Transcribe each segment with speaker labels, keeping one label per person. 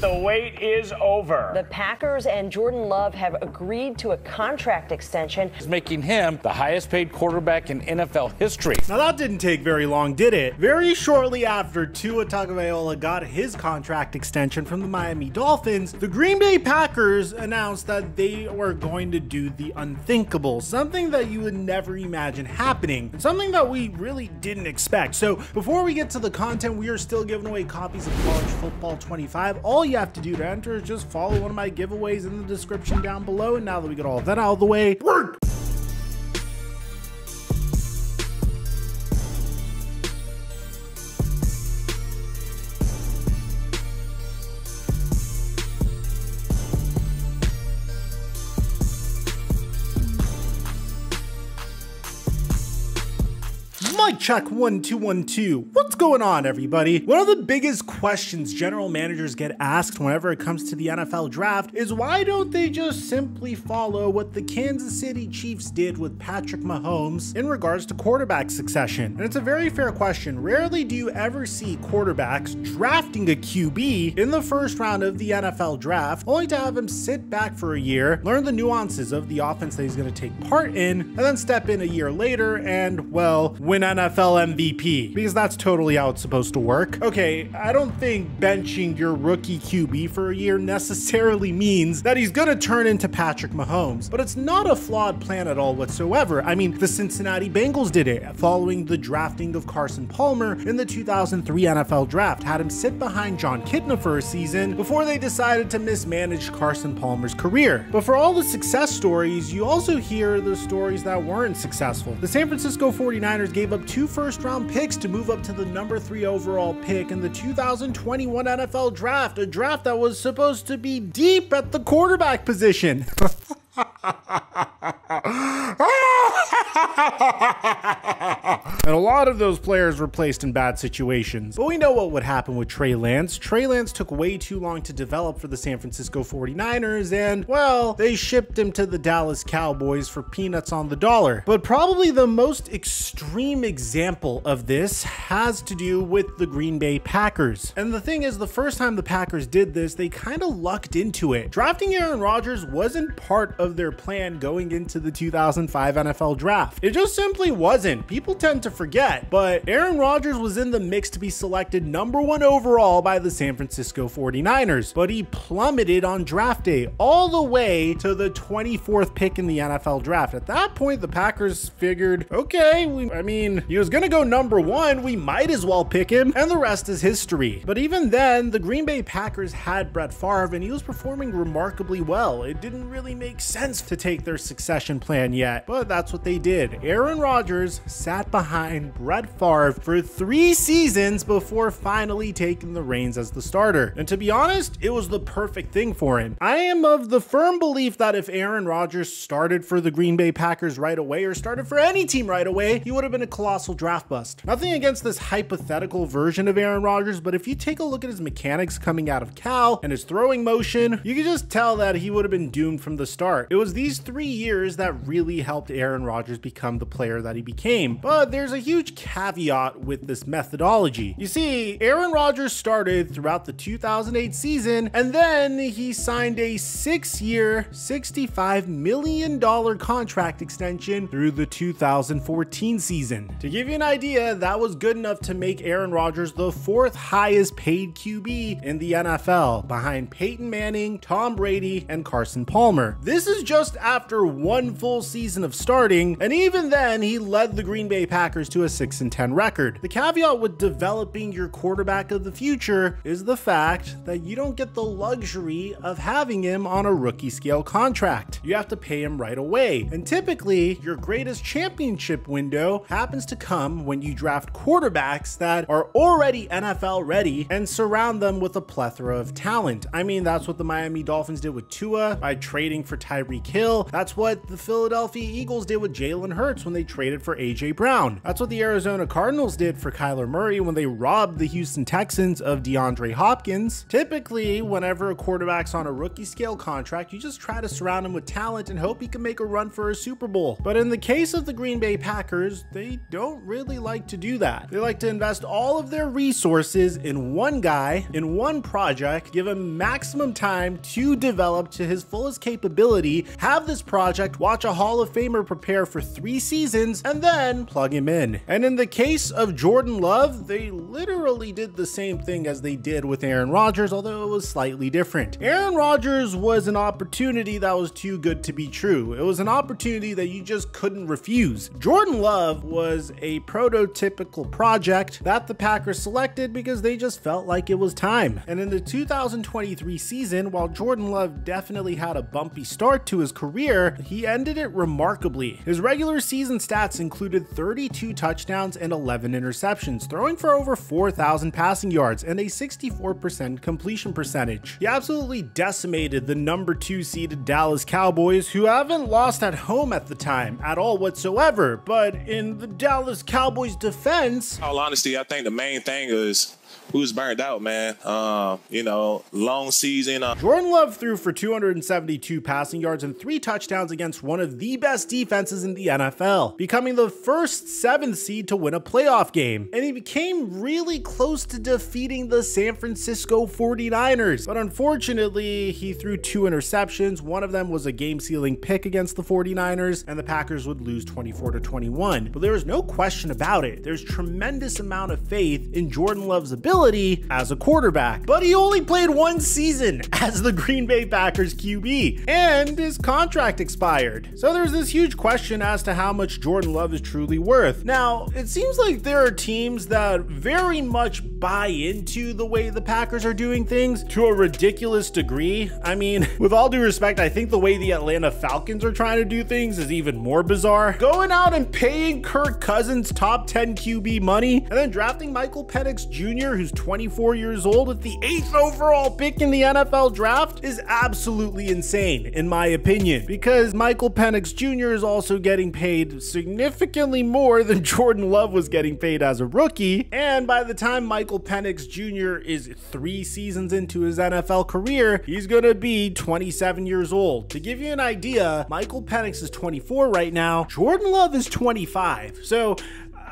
Speaker 1: The wait is over.
Speaker 2: The Packers and Jordan Love have agreed to a contract extension,
Speaker 1: Making him the highest paid quarterback in NFL history.
Speaker 3: Now that didn't take very long, did it? Very shortly after Tua Tagovailoa got his contract extension from the Miami Dolphins, the Green Bay Packers announced that they were going to do the unthinkable, something that you would never imagine happening, and something that we really didn't expect. So before we get to the content, we are still giving away copies of College Football 25. All you have to do to enter is just follow one of my giveaways in the description down below. And now that we got all of that out of the way, work! Mic check 1 2 1 2. What's going on, everybody? One of the biggest questions general managers get asked whenever it comes to the NFL draft is why don't they just simply follow what the Kansas City Chiefs did with Patrick Mahomes in regards to quarterback succession? And it's a very fair question. Rarely do you ever see quarterbacks drafting a QB in the first round of the NFL draft, only to have him sit back for a year, learn the nuances of the offense that he's going to take part in, and then step in a year later and, well, win NFL MVP, because that's totally how it's supposed to work. Okay, I don't think benching your rookie QB for a year necessarily means that he's gonna turn into Patrick Mahomes, but it's not a flawed plan at all whatsoever. I mean, the Cincinnati Bengals did it following the drafting of Carson Palmer in the 2003 NFL draft, had him sit behind John Kitna for a season before they decided to mismanage Carson Palmer's career. But for all the success stories, you also hear the stories that weren't successful. The San Francisco 49ers gave up 2 first-round picks to move up to the number 3 overall pick in the 2021 NFL draft, a draft that was supposed to be deep at the quarterback position. And a lot of those players were placed in bad situations. But we know what would happen with Trey Lance. Trey Lance took way too long to develop for the San Francisco 49ers, and, well, they shipped him to the Dallas Cowboys for peanuts on the dollar. But probably the most extreme example of this has to do with the Green Bay Packers. And the thing is, the first time the Packers did this, they kind of lucked into it. Drafting Aaron Rodgers wasn't part of their plan going into the 2005 NFL draft. It just simply wasn't. People tend to forget, but Aaron Rodgers was in the mix to be selected number 1 overall by the San Francisco 49ers, but he plummeted on draft day all the way to the 24th pick in the NFL draft. At that point, the Packers figured, okay, he was gonna go number 1, we might as well pick him, and the rest is history. But even then, the Green Bay Packers had Brett Favre, and he was performing remarkably well. It didn't really make sense to take their succession plan yet, but that's what they did. Aaron Rodgers sat behind Brett Favre for 3 seasons before finally taking the reins as the starter. And to be honest, it was the perfect thing for him. I am of the firm belief that if Aaron Rodgers started for the Green Bay Packers right away, or started for any team right away, he would have been a colossal draft bust. Nothing against this hypothetical version of Aaron Rodgers, but if you take a look at his mechanics coming out of Cal and his throwing motion, you can just tell that he would have been doomed from the start. It was these 3 years that really helped Aaron Rodgers become the player that he became. But there's a huge caveat with this methodology. You see, Aaron Rodgers started throughout the 2008 season, and then he signed a 6-year, $65 million contract extension through the 2014 season. To give you an idea, that was good enough to make Aaron Rodgers the 4th highest paid QB in the NFL, behind Peyton Manning, Tom Brady, and Carson Palmer. This is just after 1 full season of starting, and even then, he led the Green Bay Packers to a 6-10 record. The caveat with developing your quarterback of the future is the fact that you don't get the luxury of having him on a rookie scale contract. You have to pay him right away, and typically, your greatest championship window happens to come when you draft quarterbacks that are already NFL ready and surround them with a plethora of talent. I mean, that's what the Miami Dolphins did with Tua by trading for Tyreek Hill. That's what the Philadelphia Eagles did with Jalen Hurts when they traded for AJ Brown. That's what the Arizona Cardinals did for Kyler Murray when they robbed the Houston Texans of DeAndre Hopkins. Typically, whenever a quarterback's on a rookie scale contract, you just try to surround him with talent and hope he can make a run for a Super Bowl. But in the case of the Green Bay Packers, they don't really like to do that. They like to invest all of their resources in one guy, in one project, give him maximum time to develop to his fullest capability, have this project, watch a Hall of Famer prepare for 3 seasons, and then plug him in. And in the case of Jordan Love, they literally did the same thing as they did with Aaron Rodgers, although it was slightly different. Aaron Rodgers was an opportunity that was too good to be true. It was an opportunity that you just couldn't refuse. Jordan Love was a prototypical project that the Packers selected because they just felt like it was time. And in the 2023 season, while Jordan Love definitely had a bumpy start to his career, he ended it remarkably. His regular season stats included 32 touchdowns and 11 interceptions, throwing for over 4,000 passing yards and a 64% completion percentage. He absolutely decimated the number 2 seeded Dallas Cowboys, who haven't lost at home at the time at all whatsoever. But in the Dallas Cowboys defense,
Speaker 4: in all honesty, I think the main thing is who's burned out, man. Long season.
Speaker 3: Jordan Love threw for 272 passing yards and 3 touchdowns against one of the best defenses in the NFL, becoming the first 7th seed to win a playoff game. And he became really close to defeating the San Francisco 49ers. But unfortunately, he threw 2 interceptions. One of them was a game-sealing pick against the 49ers, and the Packers would lose 24-21. But there is no question about it. There's tremendous amount of faith in Jordan Love's ability as a quarterback. But he only played 1 season as the Green Bay Packers QB, and his contract expired. So there's this huge question as to how much Jordan Love is truly worth. Now, it seems like there are teams that very much buy into the way the Packers are doing things to a ridiculous degree. I mean, with all due respect, I think the way the Atlanta Falcons are trying to do things is even more bizarre. Going out and paying Kirk Cousins top 10 QB money, and then drafting Michael Penix Jr., who's 24 years old, with the 8th overall pick in the NFL draft is absolutely insane, in my opinion, because Michael Penix Jr. is also getting paid significantly more than Jordan Love was getting paid as a rookie. And by the time Michael Penix Jr. is 3 seasons into his NFL career, he's gonna be 27 years old. To give you an idea, Michael Penix is 24 right now, Jordan Love is 25. So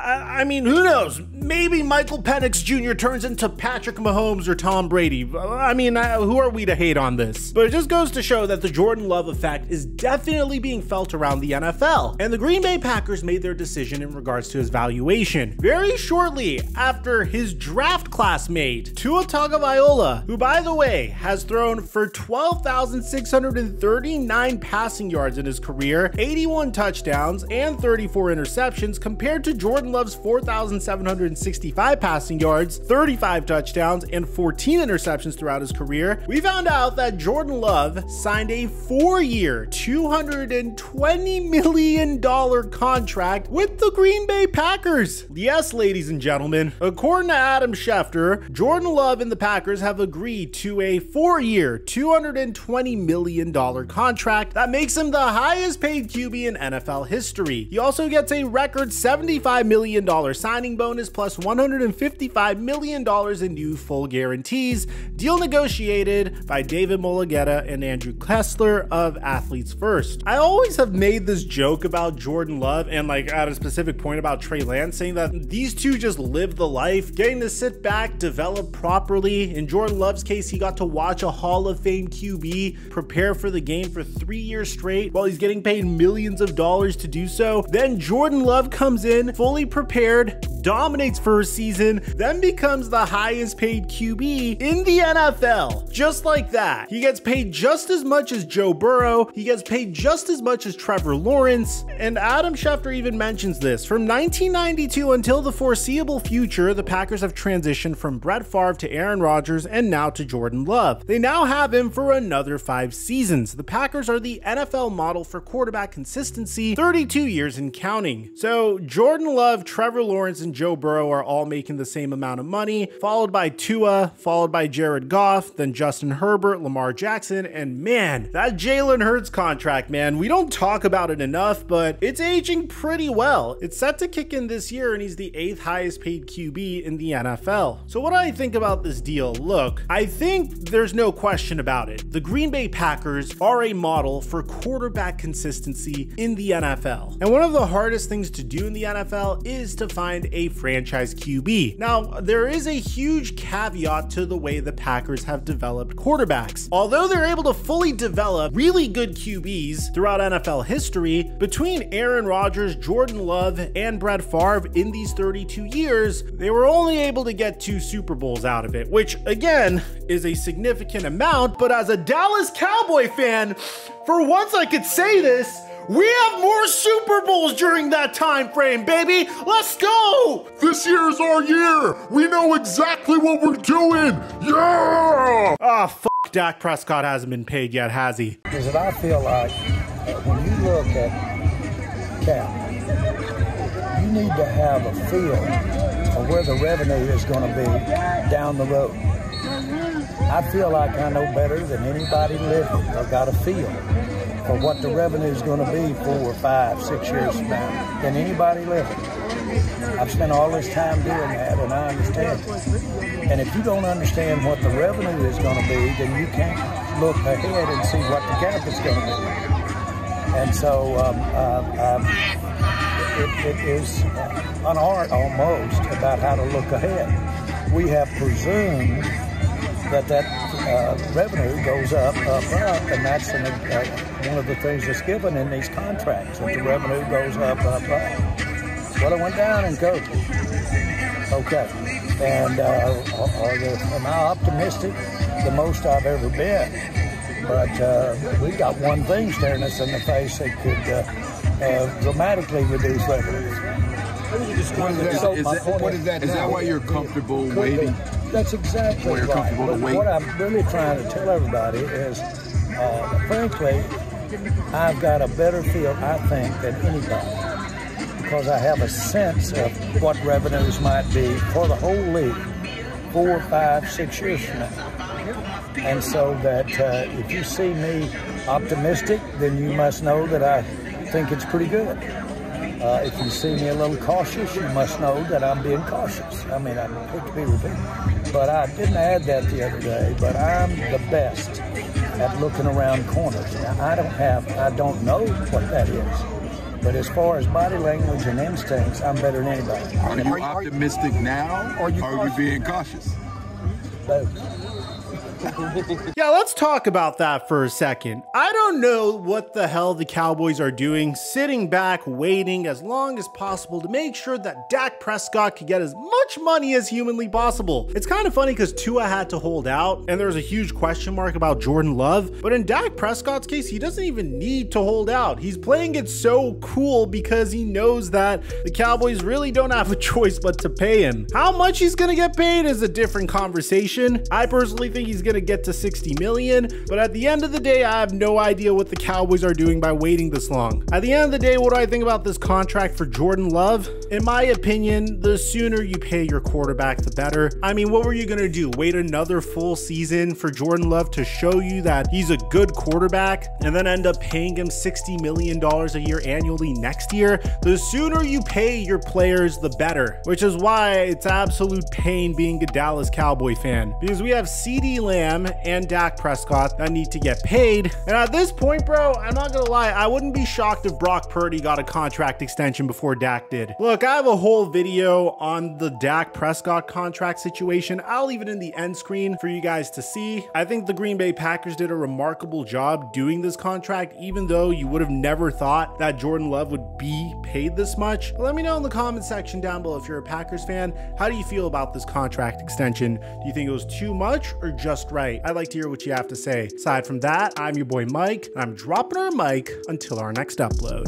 Speaker 3: I mean, who knows? Maybe Michael Penix Jr. turns into Patrick Mahomes or Tom Brady. I mean, who are we to hate on this? But it just goes to show that the Jordan Love effect is definitely being felt around the NFL. And the Green Bay Packers made their decision in regards to his valuation very shortly after his draft classmate, Tua Tagovailoa, who, by the way, has thrown for 12,639 passing yards in his career, 81 touchdowns, and 34 interceptions, compared to Jordan Love's 4,765 passing yards, 35 touchdowns, and 14 interceptions throughout his career. We found out that Jordan Love signed a 4-year, $220 million contract with the Green Bay Packers. Yes, ladies and gentlemen, according to Adam Schefter, Jordan Love and the Packers have agreed to a 4-year, $220 million contract that makes him the highest paid QB in NFL history. He also gets a record $75 million signing bonus plus $155 million in new full guarantees. Deal negotiated by David Mulugeta and Andrew Kessler of Athletes First. I always have made this joke about Jordan Love and like at a specific point about Trey Lance, saying that these two just live the life, getting to sit back, develop properly. In Jordan Love's case, he got to watch a Hall of Fame QB prepare for the game for 3 years straight while he's getting paid millions of dollars to do so. Then Jordan Love comes in fully prepared, dominates for a season, then becomes the highest paid QB in the NFL. Just like that. He gets paid just as much as Joe Burrow. He gets paid just as much as Trevor Lawrence. And Adam Schefter even mentions this. From 1992 until the foreseeable future, the Packers have transitioned from Brett Favre to Aaron Rodgers and now to Jordan Love. They now have him for another 5 seasons. The Packers are the NFL model for quarterback consistency, 32 years and counting. So Jordan Love, Trevor Lawrence, and Joe Burrow are all making the same amount of money, followed by Tua, followed by Jared Goff, then Justin Herbert, Lamar Jackson, and man, that Jalen Hurts contract, man, we don't talk about it enough, but it's aging pretty well. It's set to kick in this year, and he's the 8th highest paid QB in the NFL. So what do I think about this deal? Look, I think there's no question about it. The Green Bay Packers are a model for quarterback consistency in the NFL. And one of the hardest things to do in the NFL is to find a franchise QB. Now, there is a huge caveat to the way the Packers have developed quarterbacks. Although they're able to fully develop really good QBs throughout NFL history, between Aaron Rodgers, Jordan Love, and Brett Favre in these 32 years, they were only able to get 2 Super Bowls out of it, which again is a significant amount. But as a Dallas Cowboy fan, for once I could say this, we have more Super Bowls during that time frame, baby. Let's go.
Speaker 5: This year's our year. We know exactly what we're doing. Yeah.
Speaker 3: Dak Prescott hasn't been paid yet, has he?
Speaker 6: Is that I feel like when you look at cap, you need to have a feel for where the revenue is going to be down the road. I feel like I know better than anybody living. I've got a feel for what the revenue is going to be 4, 5, 6 years from now than anybody living. I've spent all this time doing that, and I understand it. And if you don't understand what the revenue is going to be, then you can't look ahead and see what the cap is going to be. And so it is an art almost about how to look ahead. We have presumed that revenue goes up, and that's one of the things that's given in these contracts, that the revenue goes up. Well, it went down in COVID. Okay. And am I optimistic? The most I've ever been. But we got one thing staring us in the face that could dramatically reduce revenue.
Speaker 5: What is that? Is that why you're comfortable waiting?
Speaker 6: That's exactly
Speaker 5: right.
Speaker 6: But what I'm really trying to tell everybody is, frankly, I've got a better feel, I think, than anybody, because I have a sense of what revenues might be for the whole league 4, 5, 6 years from now. And so that if you see me optimistic, then you must know that I think it's pretty good. If you see me a little cautious, you must know that I'm being cautious. I mean, I hate to be repeated, but I didn't add that the other day, but I'm the best at looking around corners. Now, I don't know what that is. But as far as body language and instincts, I'm better than anybody.
Speaker 5: Are you optimistic now, or are you being cautious?
Speaker 6: Both.
Speaker 3: Yeah, let's talk about that for a second. I don't know what the hell the Cowboys are doing, sitting back, waiting as long as possible to make sure that Dak Prescott could get as much money as humanly possible. It's kind of funny because Tua had to hold out, and there's a huge question mark about Jordan Love, but in Dak Prescott's case, he doesn't even need to hold out. He's playing it so cool because he knows that the Cowboys really don't have a choice but to pay him. How much he's gonna get paid is a different conversation. I personally think he's gonna get to 60 million, but at the end of the day, I have no idea what the Cowboys are doing by waiting this long. At the end of the day, what do I think about this contract for Jordan Love? In my opinion, the sooner you pay your quarterback, the better. I mean, what were you gonna do? Wait another full season for Jordan Love to show you that he's a good quarterback and then end up paying him $60 million a year annually next year? The sooner you pay your players, the better, which is why it's absolute pain being a Dallas Cowboy fan, because we have CeeDee Lamb and Dak Prescott that need to get paid. And at this point, bro, I'm not gonna lie, I wouldn't be shocked if Brock Purdy got a contract extension before Dak did. Look, I have a whole video on the Dak Prescott contract situation. I'll leave it in the end screen for you guys to see. I think the Green Bay Packers did a remarkable job doing this contract, even though you would have never thought that Jordan Love would be paid this much. But let me know in the comment section down below if you're a Packers fan. How do you feel about this contract extension? Do you think it was too much or just right? I'd like to hear what you have to say. Aside from that, I'm your boy Mike, and I'm dropping our mic until our next upload.